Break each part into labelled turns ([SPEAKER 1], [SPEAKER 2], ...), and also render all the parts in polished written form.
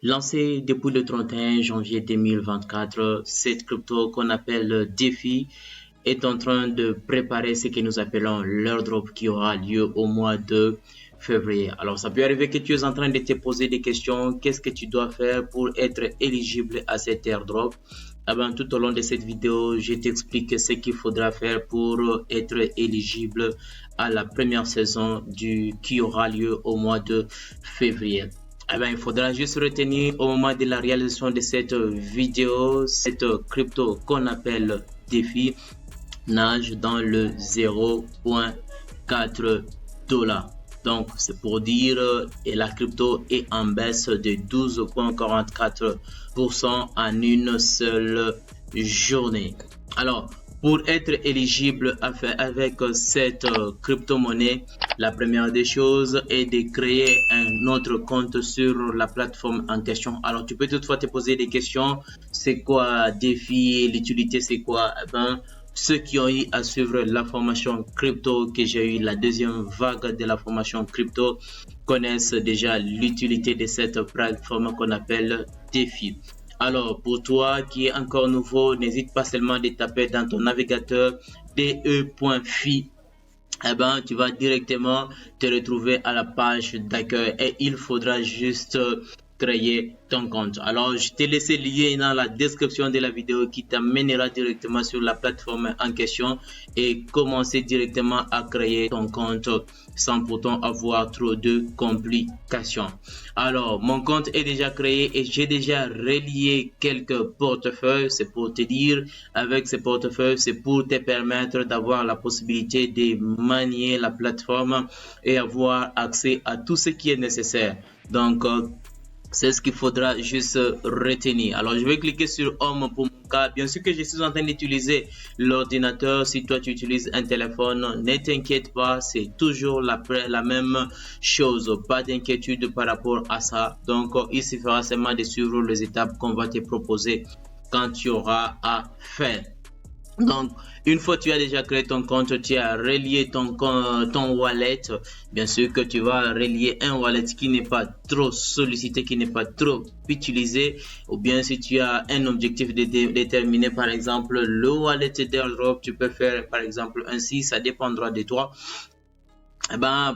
[SPEAKER 1] Lancée depuis le 31 janvier 2024, cette crypto qu'on appelle DeFi est en train de préparer ce que nous appelons l'airdrop qui aura lieu au mois de février. Alors, ça peut arriver que tu es en train de te poser des questions. Qu'est-ce que tu dois faire pour être éligible à cet airdrop? Tout au long de cette vidéo, je t'explique ce qu'il faudra faire pour être éligible à la première saison qui aura lieu au mois de février. Il faudra juste retenir au moment de la réalisation de cette vidéo, cette crypto qu'on appelle DeFi nage dans le 0.4 $. Donc, c'est pour dire et la crypto est en baisse de 12,44% en une seule journée. Alors, pour être éligible avec cette crypto-monnaie, la première des choses est de créer un autre compte sur la plateforme en question. Alors, tu peux toutefois te poser des questions. C'est quoi DeFi? L'utilité, c'est quoi? Ceux qui ont eu à suivre la formation crypto que j'ai eu, la deuxième vague de la formation crypto, connaissent déjà l'utilité de cette plateforme qu'on appelle DeFi. Alors, pour toi qui est encore nouveau, n'hésite pas seulement de taper dans ton navigateur de.fi. Tu vas directement te retrouver à la page d'accueil et il faudra juste créer ton compte. Alors, je t'ai laissé le lien dans la description de la vidéo qui t'amènera directement sur la plateforme en question et commencer directement à créer ton compte sans pourtant avoir trop de complications. Alors, mon compte est déjà créé et j'ai déjà relié quelques portefeuilles. C'est pour te dire, avec ces portefeuilles, c'est pour te permettre d'avoir la possibilité de manier la plateforme et avoir accès à tout ce qui est nécessaire. Donc, c'est ce qu'il faudra juste retenir. Alors, je vais cliquer sur Home pour mon cas. Bien sûr que je suis en train d'utiliser l'ordinateur. Si toi, tu utilises un téléphone, ne t'inquiète pas. C'est toujours la même chose. Pas d'inquiétude par rapport à ça. Donc, il suffira seulement de suivre les étapes qu'on va te proposer quand tu auras à faire. Donc, une fois que tu as déjà créé ton compte, tu as relié ton wallet. Bien sûr que tu vas relier un wallet qui n'est pas trop sollicité, qui n'est pas trop utilisé. Ou bien si tu as un objectif déterminé, par exemple, le wallet d'airdrop, tu peux faire par exemple ainsi, ça dépendra de toi.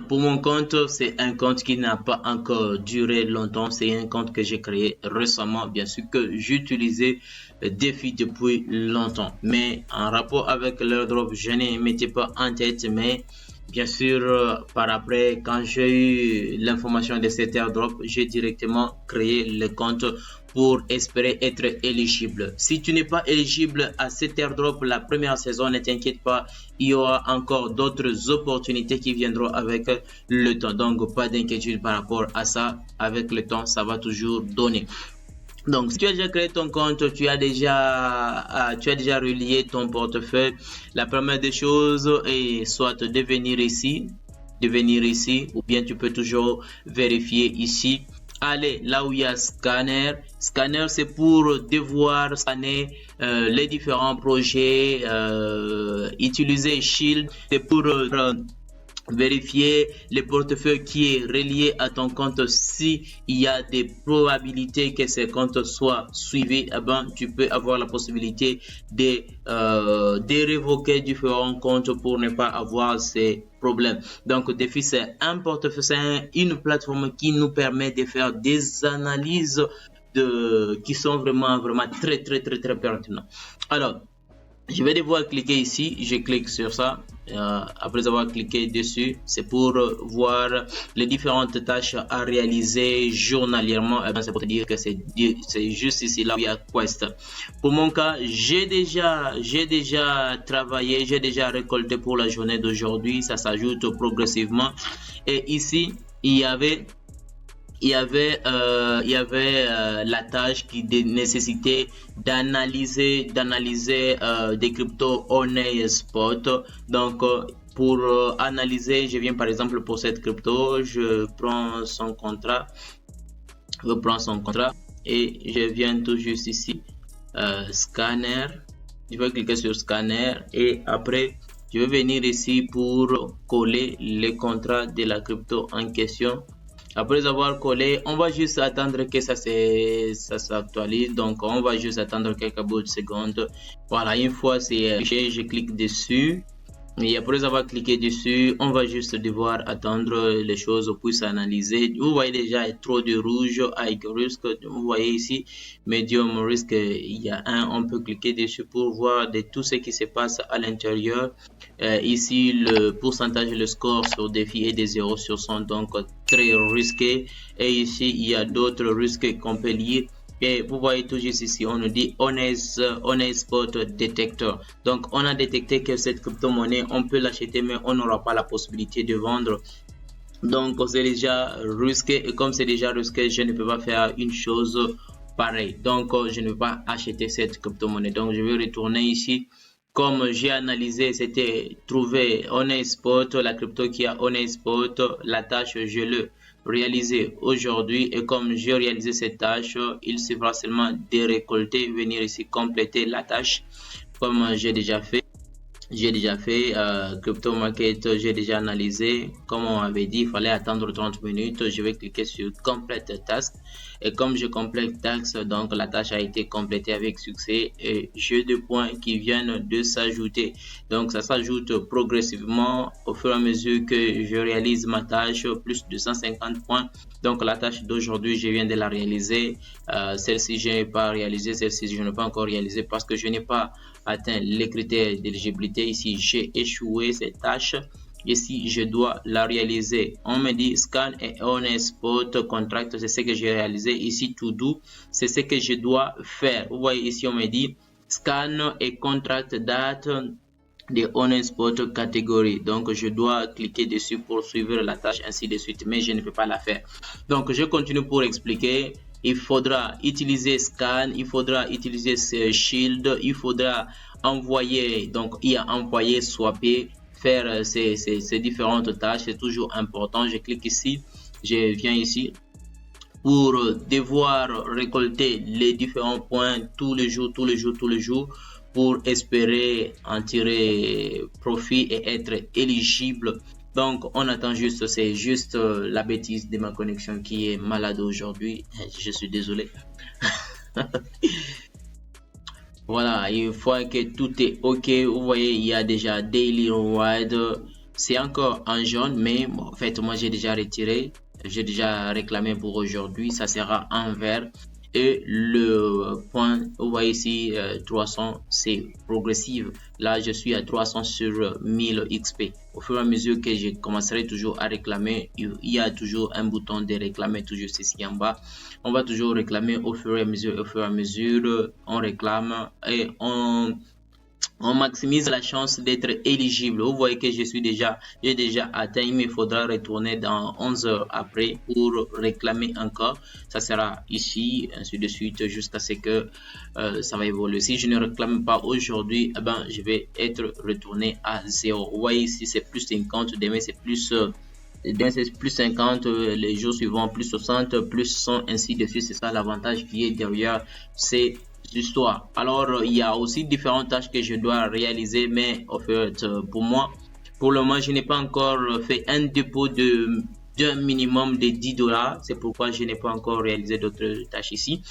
[SPEAKER 1] Pour mon compte, c'est un compte qui n'a pas encore duré longtemps. C'est un compte que j'ai créé récemment. Bien sûr que j'utilisais DeFi depuis longtemps. Mais en rapport avec l'airdrop, je ne mettais pas en tête. Mais bien sûr, par après, quand j'ai eu l'information de cet airdrop, j'ai directement créé le compte pour espérer être éligible. Si tu n'es pas éligible à cet airdrop la première saison, ne t'inquiète pas, il y aura encore d'autres opportunités qui viendront avec le temps. Donc, pas d'inquiétude par rapport à ça. Avec le temps, ça va toujours donner. Donc, si tu as déjà créé ton compte, tu as déjà relié ton portefeuille. La première des choses est soit de venir ici, ou bien tu peux toujours vérifier ici. Allez là où il y a scanner. Scanner, c'est pour devoir scanner les différents projets. Utiliser Shield, c'est pour vérifier le portefeuille qui est relié à ton compte. Si il y a des probabilités que ce compte soit suivi, tu peux avoir la possibilité de révoquer différents comptes pour ne pas avoir ces problèmes. Donc, DeFi, c'est un portefeuille, c'est une plateforme qui nous permet de faire des analyses qui sont vraiment très pertinentes. Alors, je vais devoir cliquer ici. Je clique sur ça. Après avoir cliqué dessus, c'est pour voir les différentes tâches à réaliser journalièrement. C'est pour te dire que c'est juste ici là où il y a Quest. Pour mon cas, j'ai déjà travaillé, j'ai déjà récolté pour la journée d'aujourd'hui. Ça s'ajoute progressivement. Et ici, il y avait la tâche qui nécessitait d'analyser des cryptos on spot. Donc pour analyser, je viens par exemple pour cette crypto, je prends son contrat et je viens tout juste ici, scanner. Je vais cliquer sur scanner et après je vais venir ici pour coller les contrats de la crypto en question. Après avoir collé, on va juste attendre que ça s'actualise. Donc, on va juste attendre quelques bouts de secondes. Voilà, une fois c'est affiché, je clique dessus. Et après avoir cliqué dessus, on va juste devoir attendre les choses puissent analyser. Vous voyez déjà trop de rouge, high risk. Vous voyez ici, medium risk, il y a un, on peut cliquer dessus pour voir de tout ce qui se passe à l'intérieur. Ici, le pourcentage, le score sur défi est de 0 sur 100, donc très risqué. Et ici, il y a d'autres risques qu'on peut lire. Et vous voyez tout juste ici, on nous dit honest spot detector. Donc, on a détecté que cette crypto-monnaie, on peut l'acheter, mais on n'aura pas la possibilité de vendre. Donc, c'est déjà risqué. Et comme c'est déjà risqué, je ne peux pas faire une chose pareille. Donc, je ne vais pas acheter cette crypto-monnaie. Donc, je vais retourner ici. Comme j'ai analysé, c'était trouver honest spot, la crypto qui a honest spot, la tâche, je le réaliser aujourd'hui, et comme j'ai réalisé cette tâche, il suffira seulement de récolter, venir ici compléter la tâche comme j'ai déjà fait. Crypto Market, j'ai déjà analysé. Comme on avait dit, il fallait attendre 30 minutes. Je vais cliquer sur Complete Task. Et comme je complète Task, donc la tâche a été complétée avec succès. Et j'ai 2 points qui viennent de s'ajouter. Donc ça s'ajoute progressivement au fur et à mesure que je réalise ma tâche, plus de 150 points. Donc la tâche d'aujourd'hui, je viens de la réaliser. Celle-ci, je n'ai pas réalisé. Celle-ci, je n'ai pas encore réalisé parce que je n'ai pas atteint les critères d'éligibilité. Ici, j'ai échoué cette tâche. Ici, je dois la réaliser. On me dit scan et honest spot contract, c'est ce que j'ai réalisé. Ici, to do, c'est ce que je dois faire. Vous voyez ici, on me dit scan et contract date de honest spot catégorie. Donc, je dois cliquer dessus pour suivre la tâche, ainsi de suite, mais je ne peux pas la faire. Donc, je continue pour expliquer. Il faudra utiliser scan, il faudra utiliser shield, il faudra envoyer, donc il y a envoyer, swapper, faire ces différentes tâches, c'est toujours important. Je clique ici, je viens ici pour devoir récolter les différents points tous les jours pour espérer en tirer profit et être éligible. Donc, on attend juste, c'est juste la bêtise de ma connexion qui est malade aujourd'hui. Je suis désolé. Voilà, une fois que tout est OK, vous voyez, il y a déjà Daily Reward. C'est encore en jaune, mais bon, en fait, moi, j'ai déjà retiré. J'ai déjà réclamé pour aujourd'hui. Ça sera en vert. Et le point, vous voyez ici, 300, c'est progressive. Là, je suis à 300 sur 1000 XP. Au fur et à mesure que je commencerai toujours à réclamer, il y a toujours un bouton de réclamer, toujours ici en bas. On va toujours réclamer au fur et à mesure, on réclame et on maximise la chance d'être éligible. Vous voyez que j'ai déjà atteint. Il me faudra retourner dans 11 heures après pour réclamer encore. Ça sera ici, ainsi de suite, jusqu'à ce que ça va évoluer. Si je ne réclame pas aujourd'hui, eh ben, je vais être retourné à 0. Vous voyez ici, c'est plus 50. Demain, c'est plus... c'est plus 50, les jours suivants plus 60, plus 100, ainsi de suite. C'est ça l'avantage qui est derrière ces histoires. Alors, il y a aussi différentes tâches que je dois réaliser, mais en fait, pour moi, pour le moment, je n'ai pas encore fait un dépôt d'un minimum de 10 $. C'est pourquoi je n'ai pas encore réalisé d'autres tâches ici.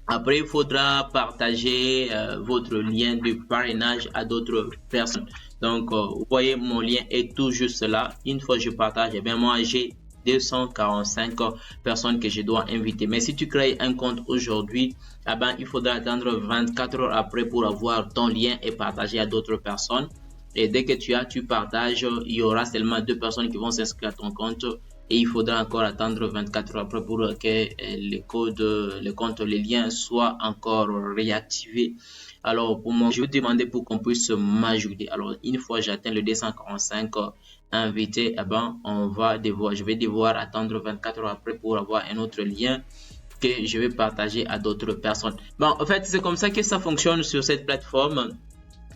[SPEAKER 1] Après, il faudra partager votre lien de parrainage à d'autres personnes. Donc, vous voyez, mon lien est tout juste là. Une fois que je partage, eh bien, moi, j'ai 245 personnes que je dois inviter. Mais si tu crées un compte aujourd'hui, eh ben, il faudra attendre 24 heures après pour avoir ton lien et partager à d'autres personnes. Et dès que tu partages, il y aura seulement 2 personnes qui vont s'inscrire à ton compte. Et il faudra encore attendre 24 heures après pour que les comptes, les liens soient encore réactivés. Alors, pour moi, je vais demander pour qu'on puisse m'ajouter. Alors, une fois j'atteins le 245 invités, eh ben, je vais devoir attendre 24 heures après pour avoir un autre lien que je vais partager à d'autres personnes. Bon, en fait, c'est comme ça que ça fonctionne sur cette plateforme.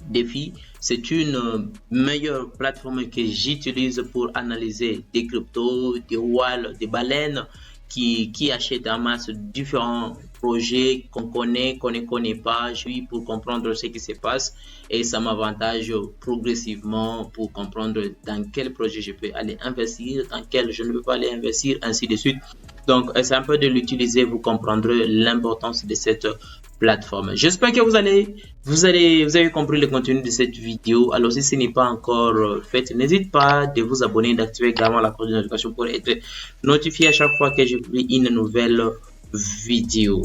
[SPEAKER 1] Défi, c'est une meilleure plateforme que j'utilise pour analyser des cryptos, des whales, des baleines qui achètent en masse différents projet qu'on connaît, qu'on ne connaît pas, je suis pour comprendre ce qui se passe et ça m'avantage progressivement pour comprendre dans quel projet je peux aller investir, dans quel je ne peux pas aller investir, ainsi de suite. Donc, c'est un peu de l'utiliser, vous comprendrez l'importance de cette plateforme. J'espère que vous avez compris le contenu de cette vidéo. Alors, si ce n'est pas encore fait, n'hésitez pas de vous abonner, d'activer également la cloche de notification pour être notifié à chaque fois que je publie une nouvelle vidéo.